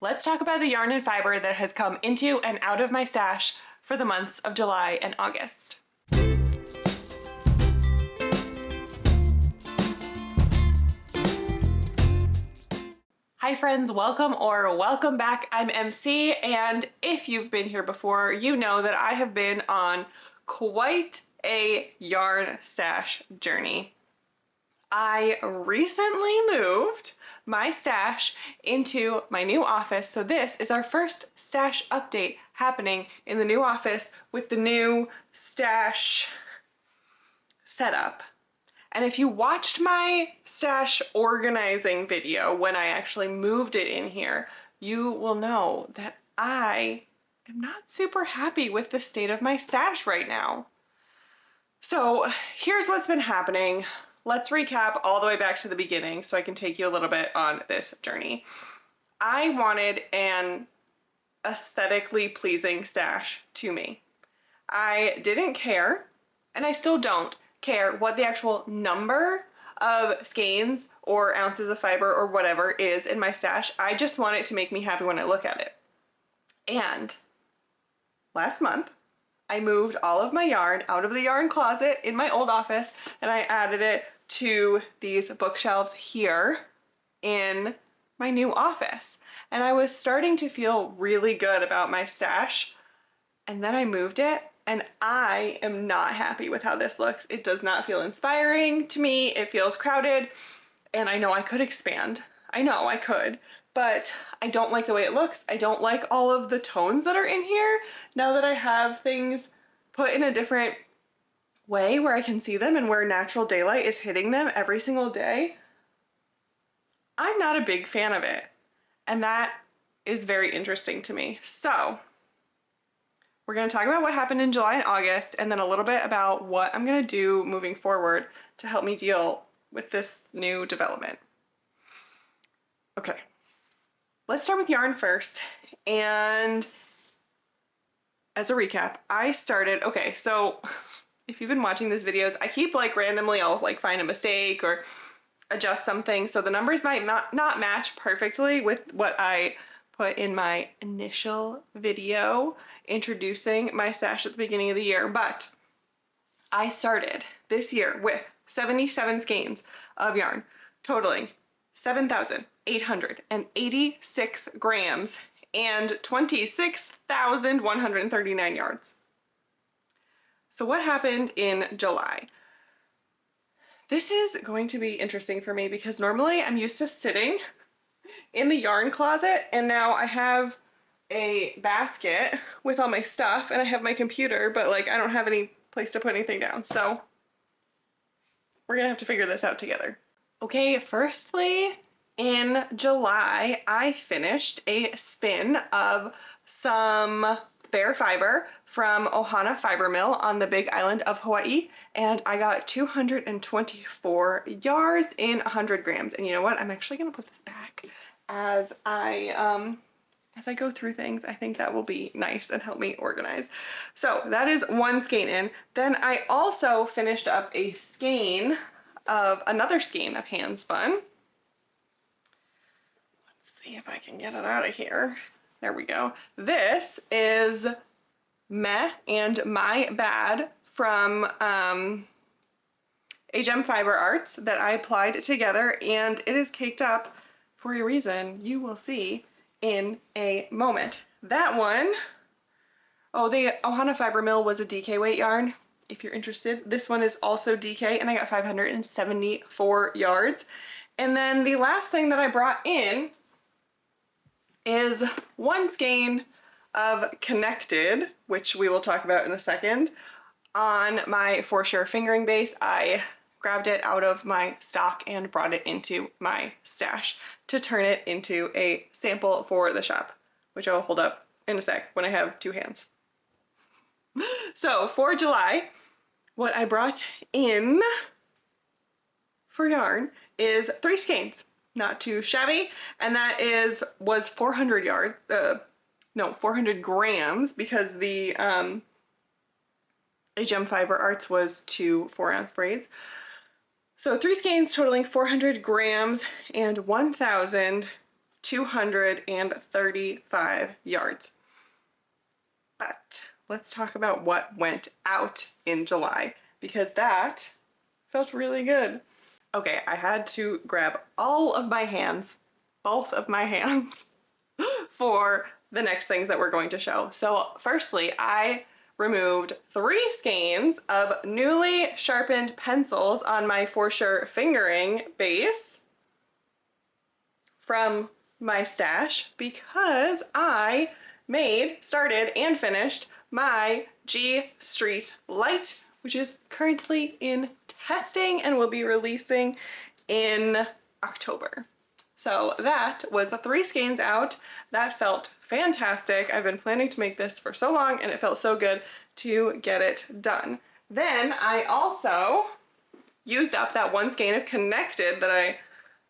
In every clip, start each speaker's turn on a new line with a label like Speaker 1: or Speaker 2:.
Speaker 1: Let's talk about the yarn and fiber that has come into and out of my stash for the months of July and August. Hi friends, welcome or welcome back. I'm MC, and if you've been here before, you know that I have been on quite a yarn stash journey. I recently moved my stash into my new office, so this is our first stash update happening in the new office with the new stash setup. And if you watched my stash organizing video when I actually moved it in here, you will know that I am not super happy with the state of my stash right now. So here's what's been happening. Let's recap all the way back to the beginning so I can take you a little bit on this journey. I wanted an aesthetically pleasing stash to me. I didn't care, and I still don't care what the actual number of skeins or ounces of fiber or whatever is in my stash. I just want it to make me happy when I look at it. And last month, I moved all of my yarn out of the yarn closet in my old office, and I added it to these bookshelves here in my new office. And I was starting to feel really good about my stash, and then I moved it, and I am not happy with how this looks. It does not feel inspiring to me. It feels crowded, and I know I could expand. I know I could, but I don't like the way it looks. I don't like all of the tones that are in here now that I have things put in a different way where I can see them and where natural daylight is hitting them every single day. I'm not a big fan of it, and that is very interesting to me. So we're going to talk about what happened in July and August, and then a little bit about what I'm going to do moving forward to help me deal with this new development. Okay, let's start with yarn first. And as a recap, I started, okay, so if you've been watching these videos, I keep like randomly, I'll like find a mistake or adjust something. So the numbers might not match perfectly with what I put in my initial video introducing my stash at the beginning of the year. But I started this year with 77 skeins of yarn, totaling 7,886 grams and 26,139 yards. So what happened in July? This is going to be interesting for me because normally I'm used to sitting in the yarn closet, and now I have a basket with all my stuff and I have my computer, but like I don't have any place to put anything down. So we're gonna have to figure this out together. Okay, firstly, in July, I finished a spin of some bare fiber from Ohana Fiber Mill on the Big Island of Hawaii, and I got 224 yards in 100 grams. And you know what? I'm actually gonna put this back as I go through things. I think that will be nice and help me organize. So that is one skein in. Then I also finished up a skein of another skein of hand spun. Let's see if I can get it out of here. There we go. This is Meh and My Bad from HM Fiber Arts that I applied together, and it is caked up for a reason you will see in a moment. That one, oh, the Ohana Fiber Mill was a DK weight yarn, if you're interested. This one is also DK, and I got 574 yards. And then the last thing that I brought in is one skein of Connected, which we will talk about in a second. On my For Sure fingering base, I grabbed it out of my stock and brought it into my stash to turn it into a sample for the shop, which I will hold up in a sec when I have two hands. So for July, what I brought in for yarn is 3 skeins. Not too shabby, and that was 400 grams, because the HM Fiber Arts was 2 4-ounce braids. So 3 skeins totaling 400 grams and 1,000 235 yards. But let's talk about what went out in July, because that felt really good. Okay, I had to grab all of my hands, both of my hands, for the next things that we're going to show. So firstly, I removed 3 skeins of newly sharpened pencils on my For Sure fingering base from my stash because I started and finished my G Street Light, which is currently in testing and will be releasing in October. So that was the 3 skeins out. That felt fantastic. I've been planning to make this for so long and it felt so good to get it done. Then I also used up that 1 skein of Connected that I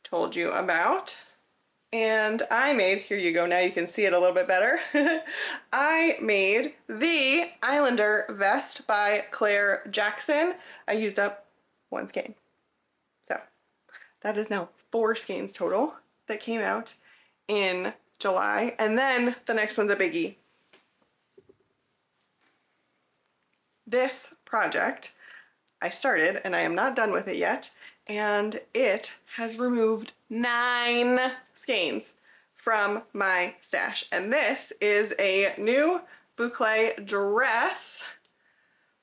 Speaker 1: told you about. And I made, here you go, now you can see it a little bit better. I made the Islander vest by Claire Jackson. I used up 1 skein. So that is now 4 skeins total that came out in July. And then the next one's a biggie. This project I started and I am not done with it yet, and it has removed 9 skeins from my stash. And this is a new boucle dress,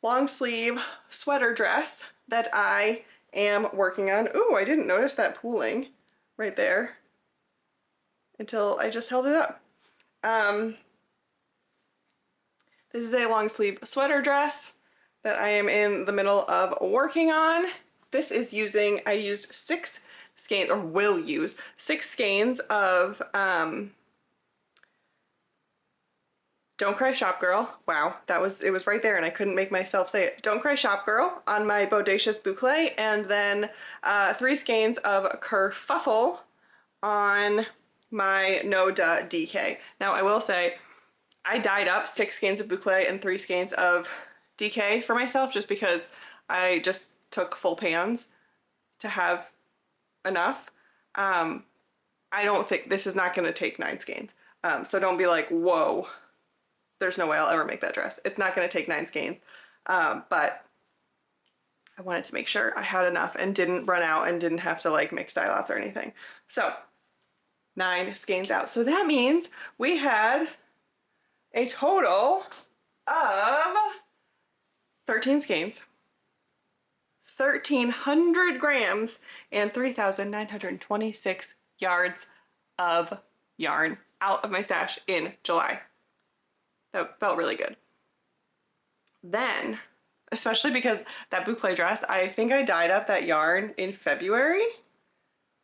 Speaker 1: long sleeve sweater dress that I am working on. Ooh, I didn't notice that pooling right there until I just held it up. This is a long sleeve sweater dress that I am in the middle of working on. This is I used 6 skeins, or will use 6 skeins of Don't Cry Shop Girl. Wow, it was right there and I couldn't make myself say it. Don't Cry Shop Girl on my Bodacious Boucle, and then 3 skeins of Kerfuffle on my No Duh DK. Now I will say, I dyed up 6 skeins of Boucle and 3 skeins of DK for myself just because I just took full pans to have enough. I don't think this is not going to take 9 skeins. So don't be like, whoa, there's no way I'll ever make that dress. It's not going to take 9 skeins. But I wanted to make sure I had enough and didn't run out and didn't have to like mix dye lots or anything. So 9 skeins out. So that means we had a total of 13 skeins, 1,300 grams, and 3,926 yards of yarn out of my stash in July. That felt really good. Then, especially because that boucle dress, I think I dyed up that yarn in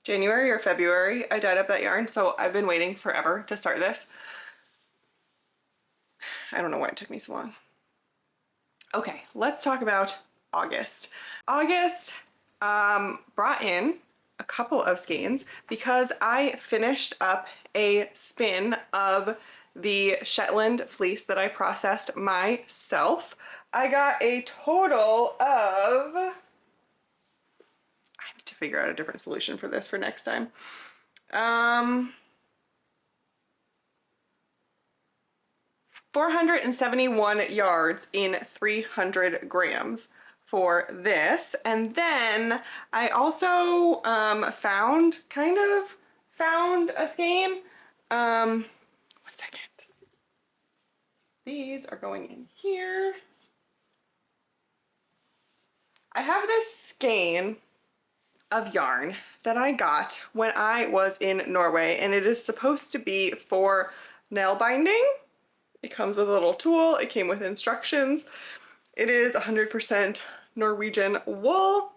Speaker 1: January or February, I dyed up that yarn, so I've been waiting forever to start this. I don't know why it took me so long. Okay, let's talk about August. August brought in a couple of skeins because I finished up a spin of the Shetland fleece that I processed myself. I got a total of, I need to figure out a different solution for this for next time. 471 yards in 300 grams for this. And then I also found a skein. One second. These are going in here. I have this skein of yarn that I got when I was in Norway, and it is supposed to be for nail binding. It comes with a little tool. It came with instructions. It is 100% Norwegian wool.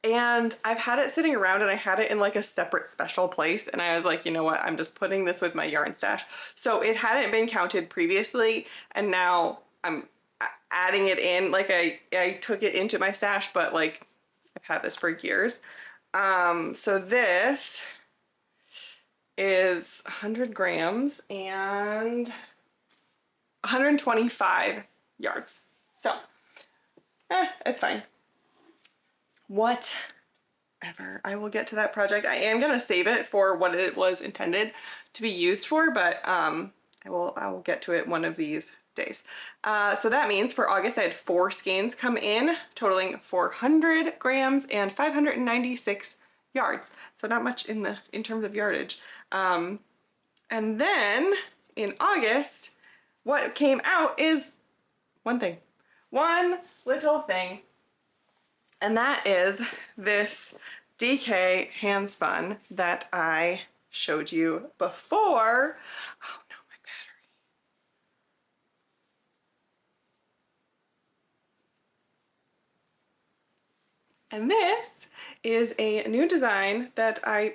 Speaker 1: And I've had it sitting around, and I had it in like a separate special place. And I was like, you know what? I'm just putting this with my yarn stash. So it hadn't been counted previously. And now I'm adding it in. Like I took it into my stash, but like I've had this for years. So this is 100 grams and 125 yards. So, it's fine. What whatever. I will get to that project. I am gonna save it for what it was intended to be used for, but I will get to it one of these days. So that means for August I had 4 skeins come in, totaling 400 grams and 596 yards. So not much in terms of yardage. And then in August, what came out is one thing. One little thing. And that is this DK hand spun that I showed you before. Oh no, my battery. And this is a new design that I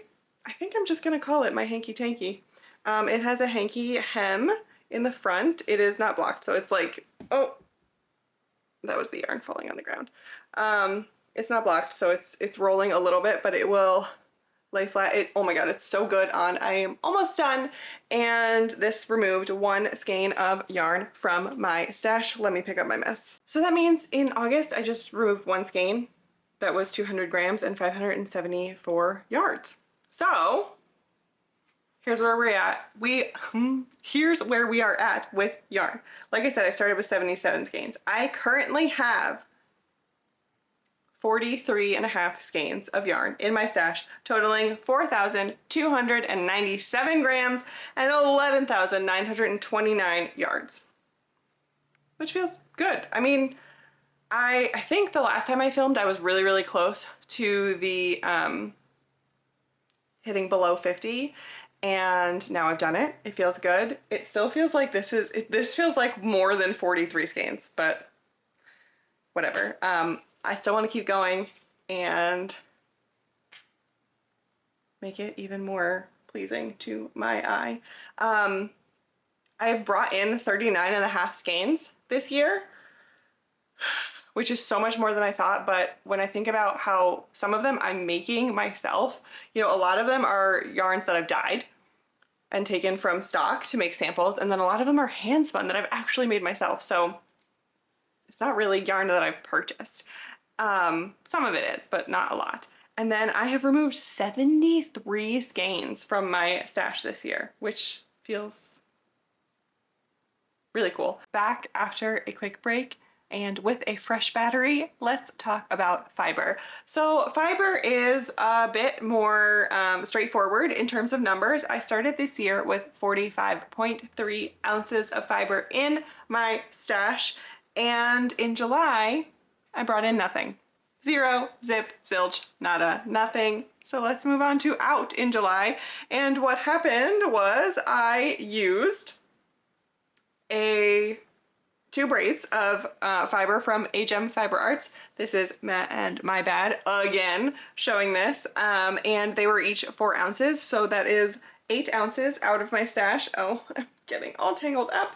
Speaker 1: think I'm just gonna call it my hanky tanky. It has a hanky hem in the front. It is not blocked, so it's like, oh, that was the yarn falling on the ground. It's not blocked, so it's rolling a little bit, but it will lay flat. Oh my god, it's so good on. I am almost done, and this removed 1 skein of yarn from my stash. Let me pick up my mess. So that means in August, I just removed 1 skein. That was 200 grams and 574 yards. So here's where we're at. Here's where we are at with yarn. Like I said, I started with 77 skeins. I currently have 43.5 skeins of yarn in my stash, totaling 4,297 grams and 11,929 yards, which feels good. I mean, I think the last time I filmed, I was really, really close to the hitting below 50. And now I've done it. It feels good. It still feels like this feels like more than 43 skeins, but whatever. I still want to keep going and make it even more pleasing to my eye. I've brought in 39.5 skeins this year, which is so much more than I thought. But when I think about how some of them I'm making myself, you know, a lot of them are yarns that I've dyed and taken from stock to make samples, and then a lot of them are hand spun that I've actually made myself. So it's not really yarn that I've purchased. Some of it is, but not a lot. And then I have removed 73 skeins from my stash this year, which feels really cool. Back after a quick break, and with a fresh battery, let's talk about fiber. So fiber is a bit more straightforward in terms of numbers. I started this year with 45.3 ounces of fiber in my stash, and in July, I brought in nothing. 0, zip, zilch, nada, nothing. So let's move on to out in July. And what happened was I used 2 braids of fiber from HM Fiber Arts. This is Matt and My Bad again showing this. And they were each 4 ounces. So that is 8 ounces out of my stash. Oh, I'm getting all tangled up.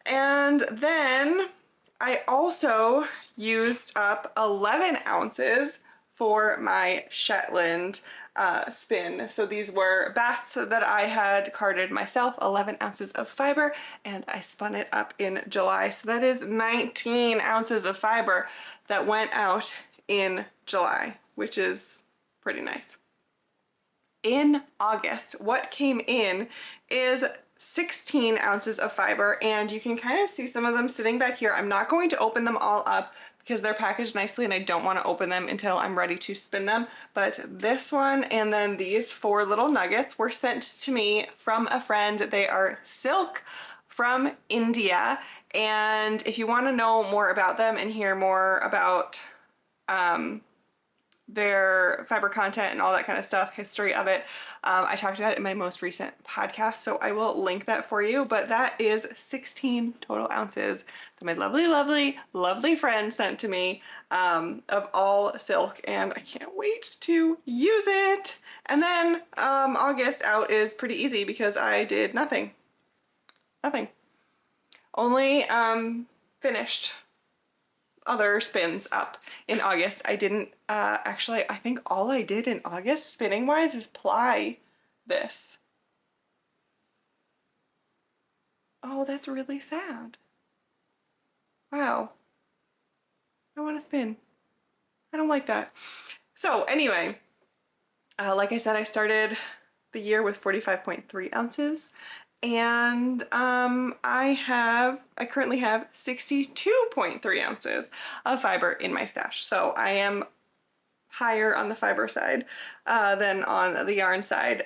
Speaker 1: And then I also used up 11 ounces for my Shetland spin. So these were bats that I had carded myself, 11 ounces of fiber, and I spun it up in July. So that is 19 ounces of fiber that went out in July, which is pretty nice. In August, what came in is 16 ounces of fiber, and you can kind of see some of them sitting back here. I'm not going to open them all up because they're packaged nicely and I don't want to open them until I'm ready to spin them. But this one and then these 4 little nuggets were sent to me from a friend. They are silk from India, and if you want to know more about them and hear more about their fiber content and all that kind of stuff, history of it, I talked about it in my most recent podcast, so I will link that for you. But that is 16 total ounces that my lovely, lovely, lovely friend sent to me, of all silk, and I can't wait to use it. And then August out is pretty easy because I did nothing. Only finished other spins up in August. I didn't actually, I think all I did in August spinning wise is ply this. Oh, that's really sad. Wow. I want to spin. I don't like that. So anyway, Like I said, I started the year with 45.3 ounces, and I currently have 62.3 ounces of fiber in my stash. So I am higher on the fiber side than on the yarn side.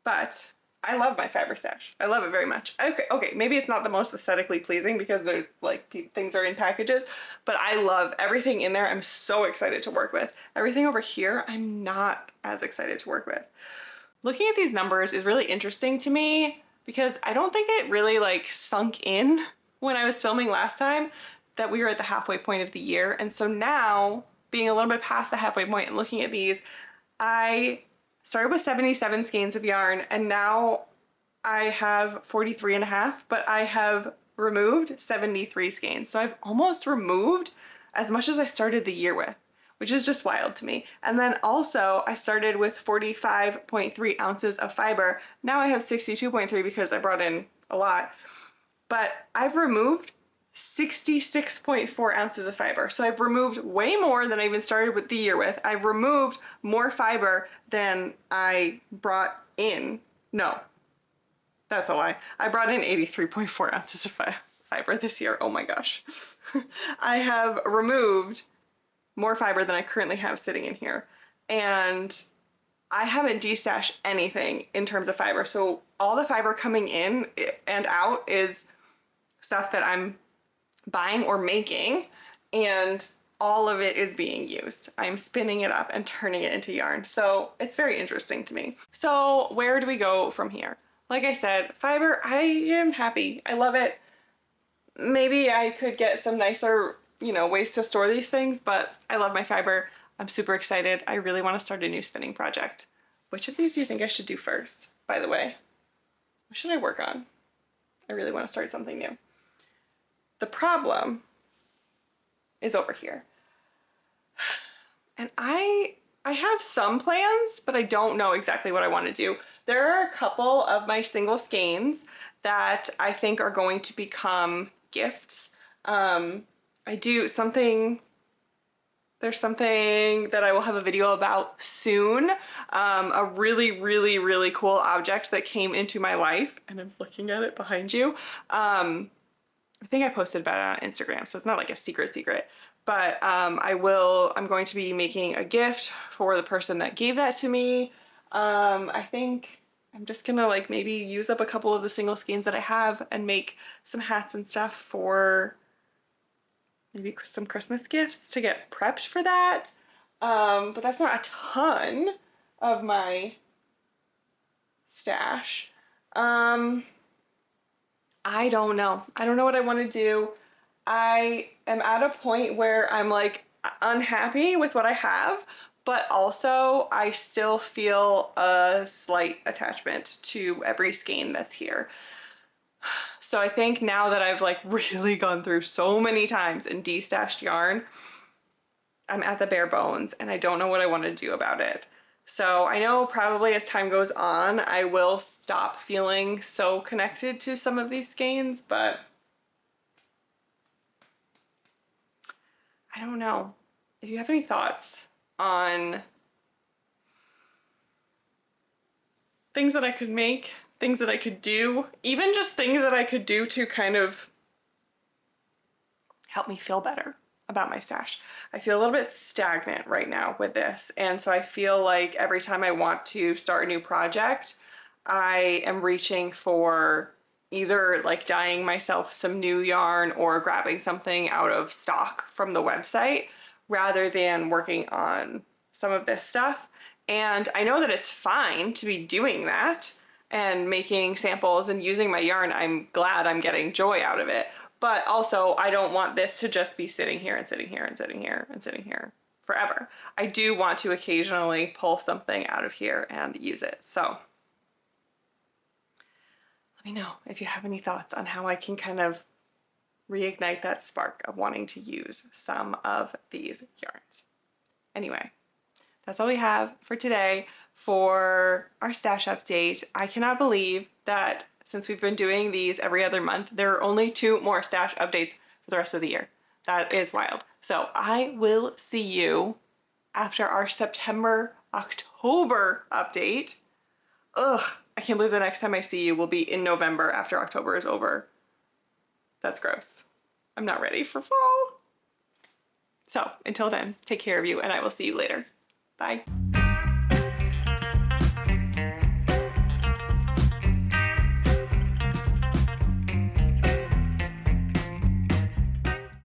Speaker 1: But I love my fiber stash. I love it very much. Okay, maybe it's not the most aesthetically pleasing because there's like things are in packages, but I love everything in there. I'm so excited to work with. Everything over here, I'm not as excited to work with. Looking at these numbers is really interesting to me because I don't think it really like sunk in when I was filming last time that we were at the halfway point of the year. And so now, being a little bit past the halfway point and looking at these, I started with 77 skeins of yarn and now I have 43 and a half, but I have removed 73 skeins. So I've almost removed as much as I started the year with, which is just wild to me. And then also I started with 45.3 ounces of fiber. Now I have 62.3 because I brought in a lot, but I've removed 66.4 ounces of fiber. So I've removed way more than I even started with the year with. I've removed more fiber than I brought in. No, that's a lie. I brought in 83.4 ounces of fiber this year. Oh my gosh. I have removed more fiber than I currently have sitting in here. And I haven't destashed anything in terms of fiber. So all the fiber coming in and out is stuff that I'm buying or making, and all of it is being used. I'm spinning it up and turning it into yarn. So it's very interesting to me. So where do we go from here? Like I said, fiber, I am happy. I love it. Maybe I could get some nicer, ways to store these things, but I love my fiber. I'm super excited. I really want to start a new spinning project. Which of these do you think I should do first, by the way? What should I work on? I really want to start something new. The problem is over here. And I have some plans, but I don't know exactly what I want to do. There are a couple of my single skeins that I think are going to become gifts. There's something that I will have a video about soon. A really, really, really cool object that came into my life, and I'm looking at it behind you. I think I posted about it on Instagram, so it's not like a secret, but I'm going to be making a gift for the person that gave that to me. I think I'm just gonna like maybe use up a couple of the single skeins that I have and make some hats and stuff for maybe some Christmas gifts to get prepped for that. But that's not a ton of my stash. I don't know. I don't know what I want to do. I am at a point where I'm like unhappy with what I have, but also I still feel a slight attachment to every skein that's here. So I think now that I've like really gone through so many times and destashed yarn, I'm at the bare bones and I don't know what I want to do about it. So I know probably as time goes on, I will stop feeling so connected to some of these skeins, but I don't know. If you have any thoughts on things that I could make, things that I could do, even just things that I could do to kind of help me feel better about my stash. I feel a little bit stagnant right now with this, and so I feel like every time I want to start a new project, I am reaching for either like dyeing myself some new yarn or grabbing something out of stock from the website rather than working on some of this stuff. And I know that it's fine to be doing that and making samples and using my yarn. I'm glad I'm getting joy out of it. But also, I don't want this to just be sitting here and sitting here and sitting here and sitting here forever. I do want to occasionally pull something out of here and use it. So let me know if you have any thoughts on how I can kind of reignite that spark of wanting to use some of these yarns. Anyway, that's all we have for today for our stash update. I cannot believe that since we've been doing these every other month, there are only 2 more stash updates for the rest of the year. That is wild. So I will see you after our September October update. Ugh, I can't believe the next time I see you will be in November after October is over. That's gross. I'm not ready for fall. So until then, take care of you and I will see you later. Bye.